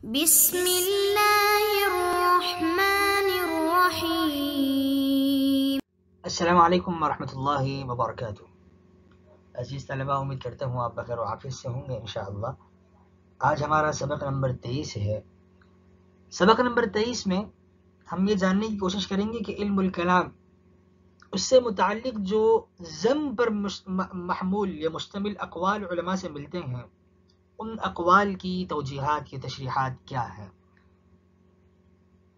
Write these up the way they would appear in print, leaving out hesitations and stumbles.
بسم اللہ الرحمن الرحیم۔ السلام علیکم ورحمۃ اللہ وبرکاتہ۔ عزیز طلباء، امید کرتا ہوں آپ بخیر و عافیت سے ہوں گے انشاءاللہ۔ آج ہمارا سبق نمبر 23 ہے۔ سبق نمبر 23 میں ہم یہ جاننے کی کوشش کریں گے کہ علم الکلام اس سے متعلق جو ضم پر محمول یا مشتمل اقوال علماء سے ملتے ہیں، ان اقوال کی توجیحات کی تشریحات کیا ہیں۔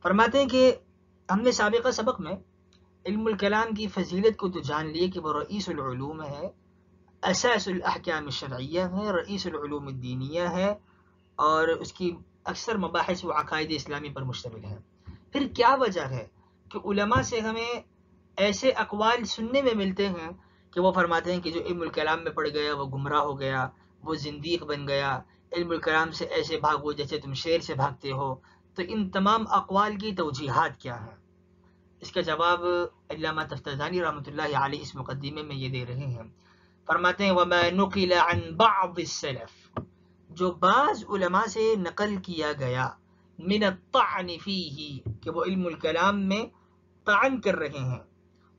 فرماتے ہیں کہ ہم نے سابقہ سبق میں علم الکلام کی فضیلت کو تو جان لیے کہ وہ رئیس العلوم ہے، اساس الاحکام الشرعیہ ہے، رئیس العلوم الدینیہ ہے، اور اس کی اکثر مباحث و عقائد اسلامی پر مشتمل ہے۔ پھر کیا وجہ ہے کہ علماء سے ہمیں ایسے اقوال سننے میں ملتے ہیں کہ وہ فرماتے ہیں کہ جو علم الکلام میں پڑ گیا وہ گمراہ ہو گیا، وہ زندیق بن گیا، علم الکلام سے ایسے بھاگو جیسے تم شیر سے بھاگتے ہو۔ تو ان تمام اقوال کی توجیحات کیا ہیں؟ اس کا جواب علامہ تفتزانی رحمۃ اللہ علیہ اس مقدمے میں یہ دے رہے ہیں۔ فرماتے ہیں وما نقل عن بعض السلف، جو بعض علماء سے نقل کیا گیا، من الطعن فیہ، کہ وہ علم الکلام میں طعن کر رہے ہیں،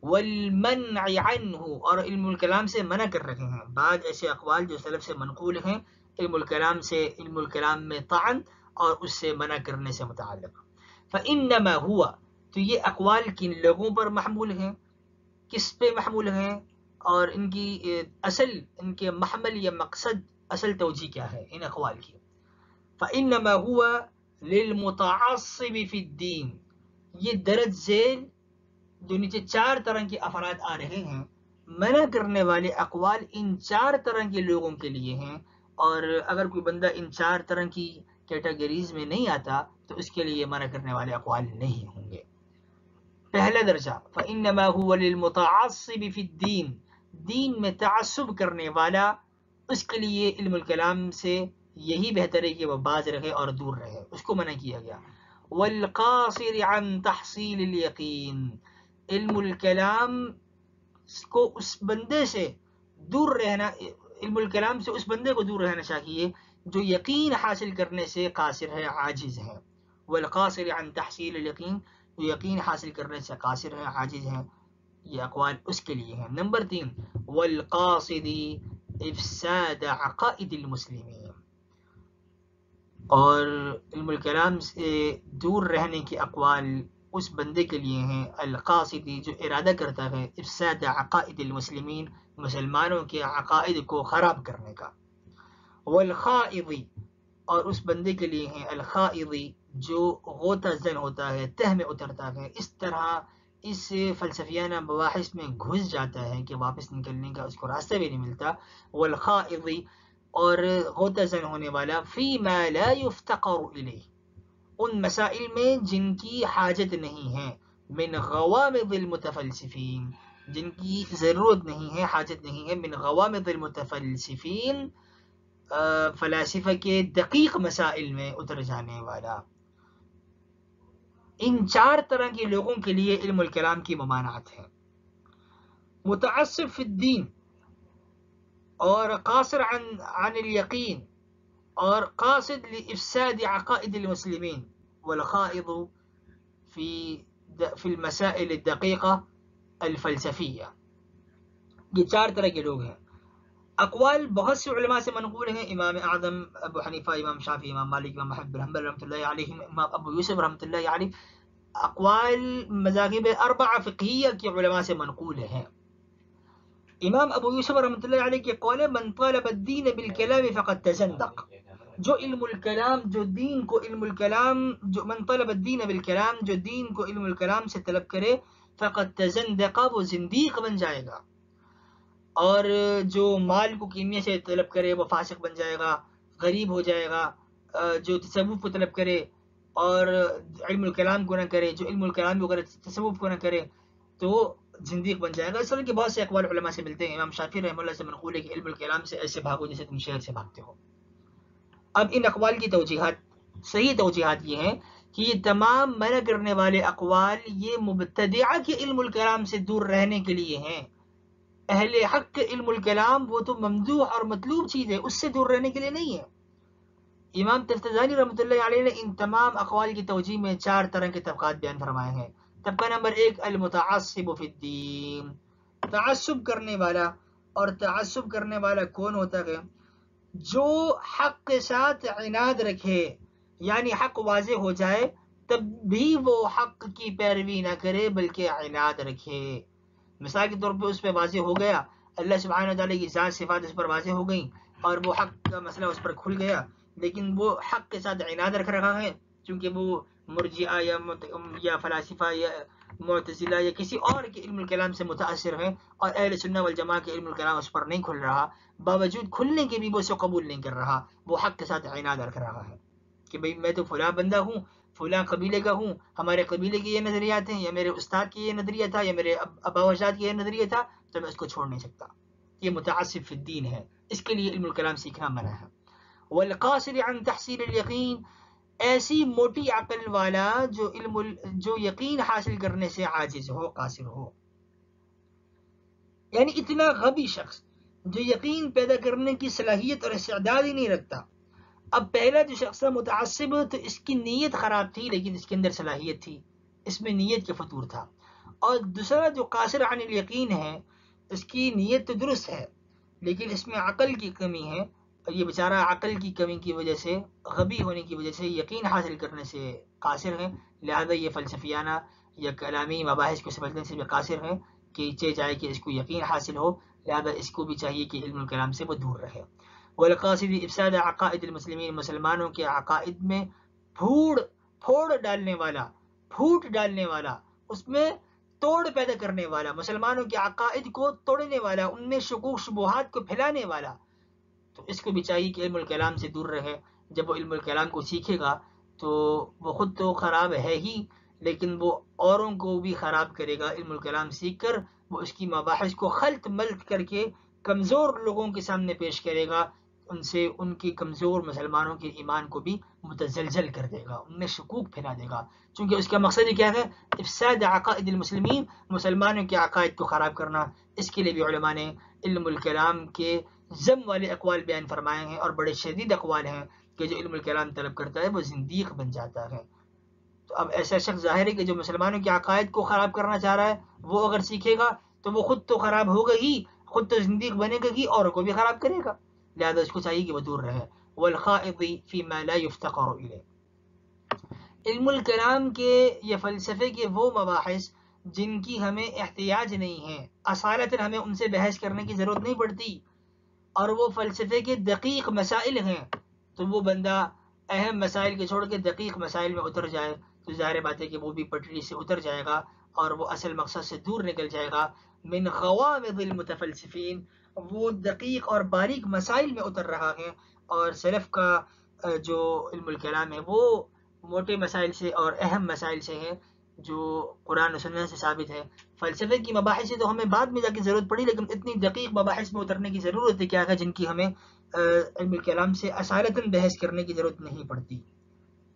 والمنع عنہ، اور علم الکلام سے منع کر رہے ہیں۔ بعض ایسے اقوال جو سلف سے منقول ہیں علم الکلام سے، علم الکلام میں طعن اور اس سے منع کرنے سے متعلق۔ فإنما ہوا، تو یہ اقوال کن لوگوں پر محمول ہیں، کس پہ محمول ہیں، اور ان کی اصل، ان کے محمل یا مقصد، اصل توجیہ کیا ہے ان اقوال کی۔ فإنما ہوا للمتعصب فی الدین، یہ درج ذیل جو نیچے 4 طرح کے افراد آ رہے ہیں، منع کرنے والے اقوال ان 4 طرح کے لوگوں کے لیے ہیں، اور اگر کوئی بندہ ان 4 طرح کی کیٹیگریز میں نہیں آتا تو اس کے لیے منع کرنے والے اقوال نہیں ہوں گے۔ پہلا درجہ فإنما هو للمتعصب فی الدین، دین میں تعصب کرنے والا، اس کے لیے علم الکلام سے یہی بہتر ہے کہ وہ باز رہے اور دور رہے، اس کو منع کیا گیا۔ والقاصر عن تحصیل الیقین، علم الکلام کو اس بندے سے دور رہنا، علم الکلام سے اس بندے کو دور رہنا چاہیے جو یقین حاصل کرنے سے قاصر ہے، عاجز ہے۔ والقاصر عن تحصیل الیقین، جو یقین حاصل کرنے سے قاصر ہے، عاجز ہے، یہ اقوال اس کے لیے ہیں۔ نمبر 3 والقاصد افساد عقائد المسلمین، اور علم الکلام سے دور رہنے کے اقوال اس بندے کے لیے ہیں، القاصدی، جو ارادہ کرتا ہے افساد عقائد المسلمین، مسلمانوں کے عقائد کو خراب کرنے کا۔ والخائضی، اور اس بندے کے لیے ہیں الخائضی، جو غوطہ زن ہوتا ہے، تہ میں اترتا ہے، اس طرح اس فلسفیانہ مباحث میں گھس جاتا ہے کہ واپس نکلنے کا اس کو راستہ بھی نہیں ملتا۔ والخائضی، اور غوطہ زن ہونے والا، فیما لا یفتقر الیہ، ان مسائل میں جن کی حاجت نہیں ہے، من غوامض المتفلسفین، جن کی ضرورت نہیں ہے، حاجت نہیں ہے، من غوامض المتفلسفین، فلاسفہ کے دقیق مسائل میں اتر جانے والا۔ ان 4 طرح کے لوگوں کے لیے علم الکلام کی ممانعت ہے۔ متعصب فی الدین، اور قاصر عن الیقین، اور قاصد لافساد عقائد المسلمین، والخائض فی المسائل الدقیقہ الفلسفیہ، یہ 4 طرح کے لوگ ہیں۔ اقوال بہت سے علماء سے منقول ہیں، امام اعظم ابو حنیفہ، امام شافعی، امام مالک، امام احمد بن حنبل رحمۃ اللہ علیہ، امام ابو یوسف رحمۃ اللہ علیہ، اقوال مذاہب 4 فقہیہ کے علماء سے منقول ہیں۔ امام ابو یوسف رحمۃ اللہ علیہ کے قول من طالب الدین بالکلام فقد تزندق، جو علم الکلام، جو دین کو علم الکلام، جو من طلب الدین بالکلام، جو دین کو علم الکلام سے طلب کرے، فقد تزندق، وہ زندیق بن جائے گا، اور جو مال کو کیمیا سے طلب کرے وہ فاسق بن جائے گا، غریب ہو جائے گا۔ جو تصوف کو طلب کرے اور علم الکلام کو نہ کرے، جو علم الکلام کو کرے تصوف کو نہ کرے، تو زندیق بن جائے گا۔ اس طرح کے بہت سے اقوال علماء سے ملتے ہیں۔ امام شافعی رحمہ اللہ سے منقول ہے کہ علم الکلام سے ایسے بھاگو جیسے تم شہر سے بھاگتے ہو۔ اب ان اقوال کی توجیحات، صحیح توجیحات یہ ہیں کہ یہ تمام منع کرنے والے اقوال یہ مبتدعہ کے علم الکلام سے دور رہنے کے لیے ہیں۔ اہل حق کے علم الکلام وہ تو ممدوح اور مطلوب چیز ہے، اس سے دور رہنے کے لیے نہیں ہے۔ امام تفتزانی رحمۃ اللہ علیہ نے ان تمام اقوال کی توجیہ میں 4 طرح کے طبقات بیان فرمائے ہیں. طبقہ نمبر 1 المتعصب فی الدین، تعصب کرنے والا. اور تعصب کرنے والا کون ہوتا ہے؟ جو حق کے ساتھ عناد رکھے، یعنی حق واضح ہو جائے تب بھی وہ حق کی پیروی نہ کرے بلکہ عناد رکھے. مثال کے طور پہ اس پہ واضح ہو گیا، اللہ سبحانہ وتعالیٰ کی ذات صفات اس پر واضح ہو گئیں اور وہ حق کا مسئلہ اس پر کھل گیا، لیکن وہ حق کے ساتھ عناد رکھ رہا ہے چونکہ وہ مرجئہ یا فلاسفہ یا معتزلہ یا کسی اور کے علم الکلام سے متاثر ہے اور اہل سنہ والجماعہ کے علم الکلام اس پر نہیں کھل رہا، باوجود کھلنے کے بھی وہ اسے قبول نہیں کر رہا، وہ حق کے ساتھ عناد رکھ رہا ہے کہ بھئی میں تو فلاں بندہ ہوں، فلاں قبیلے کا ہوں، ہمارے قبیلے کے یہ نظریات ہیں، یا میرے استاد کی یہ نظریہ تھا، یا میرے ابا و اجداد کی یہ نظریہ تھا، تو میں اس کو چھوڑ نہیں سکتا. یہ متعصب فی الدین ہے، اس کے لیے علم الکلام سیکھنا منع ہے. والقاصر عن تحصیل الیقین، ایسی موٹی عقل والا جو یقین حاصل کرنے سے عاجز ہو، قاصر ہو، یعنی اتنا غبی شخص جو یقین پیدا کرنے کی صلاحیت اور استعداد ہی نہیں رکھتا. اب پہلا جو شخص تھا متعصب، تو اس کی نیت خراب تھی لیکن اس کے اندر صلاحیت تھی، اس میں نیت کے فطور تھا. اور دوسرا جو قاصر عن الیقین ہے، اس کی نیت تو درست ہے لیکن اس میں عقل کی کمی ہے، اور یہ بیچارہ عقل کی کمی کی وجہ سے، غبی ہونے کی وجہ سے، یقین حاصل کرنے سے قاصر ہے، لہذا یہ فلسفیانہ یا کلامی مباحث کو سمجھنے سے بھی قاصر ہے کہ چاہے کہ اس کو یقین حاصل ہو، لہذا اس کو بھی چاہیے کہ علم الکلام سے وہ دور رہے. والقاصد افساد عقائد المسلمین، مسلمانوں کے عقائد میں پھوڑ ڈالنے والا، اس میں توڑ پیدا کرنے والا، مسلمانوں کے عقائد کو توڑنے والا، ان میں شکوک شبہات کو پھیلانے والا، تو اس کو بھی چاہیے کہ علم الکلام سے دور رہے. جب وہ علم الکلام کو سیکھے گا تو وہ خود تو خراب ہے ہی، لیکن وہ اوروں کو بھی خراب کرے گا. علم الکلام سیکھ کر وہ اس کی مباحث کو خلط ملط کر کے کمزور لوگوں کے سامنے پیش کرے گا، ان کی کمزور مسلمانوں کے ایمان کو بھی متزلزل کر دے گا، ان میں شکوک پھیلا دے گا، چونکہ اس کا مقصد کیا ہے؟ افساد عقائد المسلمین، مسلمانوں کے عقائد کو خراب کرنا. اس کے لیے بھی علماء نے علم الکلام کے ذم والے اقوال بیان فرمائے ہیں، اور بڑے شدید اقوال ہیں کہ جو علم الکلام طلب کرتا ہے وہ زندیق بن جاتا ہے. تو اب ایسا شخص ظاہر ہے کہ جو مسلمانوں کے عقائد کو خراب کرنا چاہ رہا ہے، وہ اگر سیکھے گا تو وہ خود تو خراب ہوگا ہی، خود تو زندیق بنے گا ہی، اوروں کو بھی خراب کرے گا، لہذا اس کو چاہیے کہ وہ دور رہے. والخائض فيما لا يفتقر الیہ، علم الکلام کے یا فلسفے کے وہ مباحث جن کی ہمیں احتیاج نہیں ہے، اصالتاً ہمیں ان سے بحث کرنے کی ضرورت نہیں پڑتی، اور وہ فلسفے کے دقیق مسائل ہیں، تو وہ بندہ اہم مسائل کے چھوڑ کے دقیق مسائل میں اتر جائے تو ظاہر بات ہے کہ وہ بھی پٹری سے اتر جائے گا اور وہ اصل مقصد سے دور نکل جائے گا. من غوامض المتفلسفین، وہ دقیق اور باریک مسائل میں اتر رہا ہے، اور سلف کا جو علم الکلام ہے وہ موٹے مسائل سے اور اہم مسائل سے ہے جو قرآن و سنت سے ثابت ہے. فلسفے کی مباحث سے تو ہمیں بعد میں جا کے ضرورت پڑی، لیکن اتنی دقیق مباحث میں اترنے کی ضرورت ہے کیا ہے جن کی ہمیں علم الکلام سے اصالتاً بحث کرنے کی ضرورت نہیں پڑتی.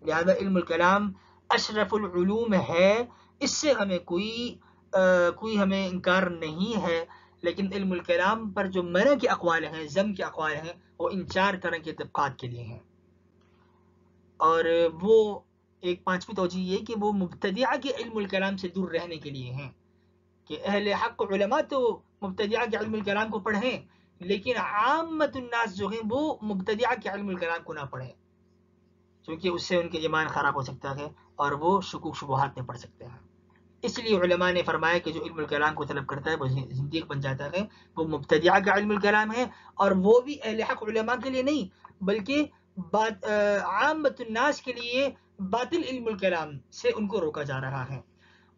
لہذا علم الکلام اشرف العلوم ہے، اس سے ہمیں کوئی ہمیں انکار نہیں ہے، لیکن علم الکلام پر جو منع کے اقوال ہیں، ذم کے اقوال ہیں، وہ ان 4 طرح کے طبقات کے لیے ہیں. اور وہ ایک 5ویں توجیہ یہ کہ وہ مبتدعہ کے علم الکلام سے دور رہنے کے لیے ہیں، کہ اہل حق علماء تو مبتدعہ کے علم الکلام کو پڑھیں، لیکن عامت الناس جو ہیں وہ مبتدعہ کے علم الکلام کو نہ پڑھیں، کیونکہ اس سے ان کے ایمان خراب ہو سکتا ہے اور وہ شکوک شبہات میں پڑ سکتے ہیں. اس لیے علماء نے فرمایا کہ جو علم الکلام کو طلب کرتا ہے وہ زندیق بن جاتا ہے، وہ مبتدعہ کا علم الکلام ہے، اور وہ بھی اہل حق علماء کے لیے نہیں بلکہ عامت الناس کے لیے باطل علم الکلام سے ان کو روکا جا رہا ہے.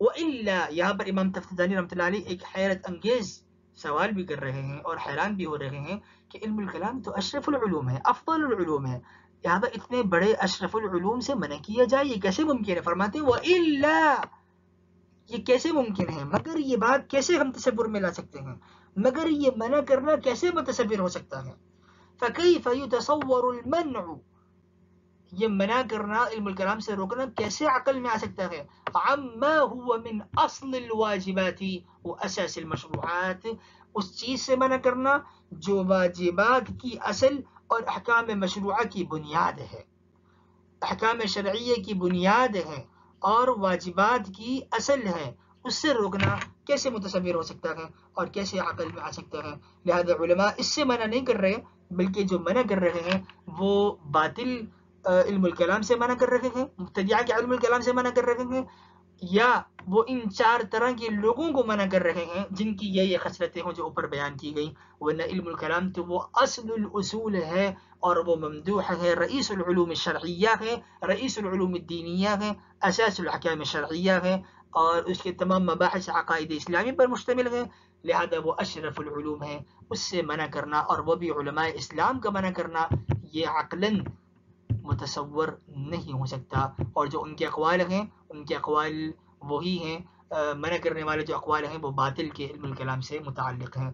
وَإِلَّا، یہاں پر امام تفتزانی رحمۃ اللہ علیہ ایک حیرت انگیز سوال بھی کر رہے ہیں اور حیران بھی ہو رہے ہیں کہ علم الکلام تو اشرف العلوم ہے، افضل العلوم ہے، لہٰذا اتنے بڑے اشرف العلوم سے منع کیا جائے، یہ کیسے ممکن ہے؟ فرماتے ہیں وَإِلَّا، یہ کیسے ممکن ہے؟ مگر یہ بات کیسے ہم تصور میں لا سکتے ہیں؟ مگر یہ منع کرنا کیسے متصور ہو سکتا ہے؟ فَكَيْفَ يُتَصَوَّرُ الْمَنْعُ، یہ منع کرنا، علم الکلام سے روکنا کیسے عقل میں آ سکتا ہے؟ عَمَّا هُوَ مِنْ أَصْلِ الْوَاجِبَاتِ وَأَسَاسِ الْمَشْرُوعَاتِ، اس چیز سے منع کرنا جو واجبات کی اصل اور احکام مشروعہ کی بنیاد ہے. احکام شرعیہ کی بنیاد ہے اور واجبات کی اصل ہے، اس سے روکنا کیسے متصور ہو سکتا ہے اور کیسے عقل میں آ سکتا ہے؟ لہذا علماء اس سے منع نہیں کر رہے، بلکہ جو منع کر رہے ہیں وہ باطل علم الکلام سے منع کر رہے ہیں، مبتدعہ کے علم الکلام سے منع کر رہے ہیں، یا وہ ان 4 طرح کے لوگوں کو منع کر رہے ہیں جن کی یہ خصلتیں ہوں جو اوپر بیان کی گئی. ورنہ علم الکلام تو وہ اصل الاصول ہے اور وہ ممدوح ہے، رئیس العلوم الشرعیہ ہے، رئیس العلوم الدینیہ ہے، اساس الاحکام الشرعیہ ہے، اور اس کے تمام مباحث عقائد اسلامی پر مشتمل ہے. لہذا وہ اشرف العلوم ہے. اس سے منع کرنا، اور وہ بھی علماء اسلام کا منع کرنا، یہ عقلاً متصور نہیں ہو سکتا. اور جو ان کے اقوال ہیں، ان کے اقوال وہی ہیں، منع کرنے والے جو اقوال ہیں وہ باطل کے علم الکلام سے متعلق ہیں.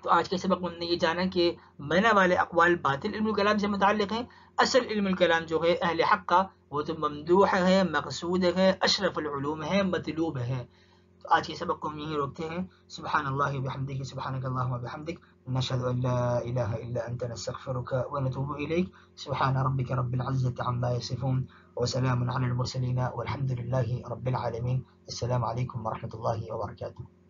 تو آج کے سبق میں ہم نے یہ جانا کہ منع والے اقوال باطل علم الکلام سے متعلق ہیں. اصل علم الکلام جو ہے اہل حق کا، وہ تو ممدوح ہے، مقصود ہے، اشرف العلوم ہے، مطلوب ہے. تو آج کے سبق کو ہم یہیں روکتے ہیں. سبحان اللہ وبحمدہ، سبحانک اللہم وبحمدک، نشہد ان لا الہ الا انت، نستغفرک ونتوب الیک. سبحان ربک رب العزة عما یصفون وسلام علی المرسلین والحمد للہ رب العالمین. السلام علیکم ورحمۃ اللہ وبرکاتہ.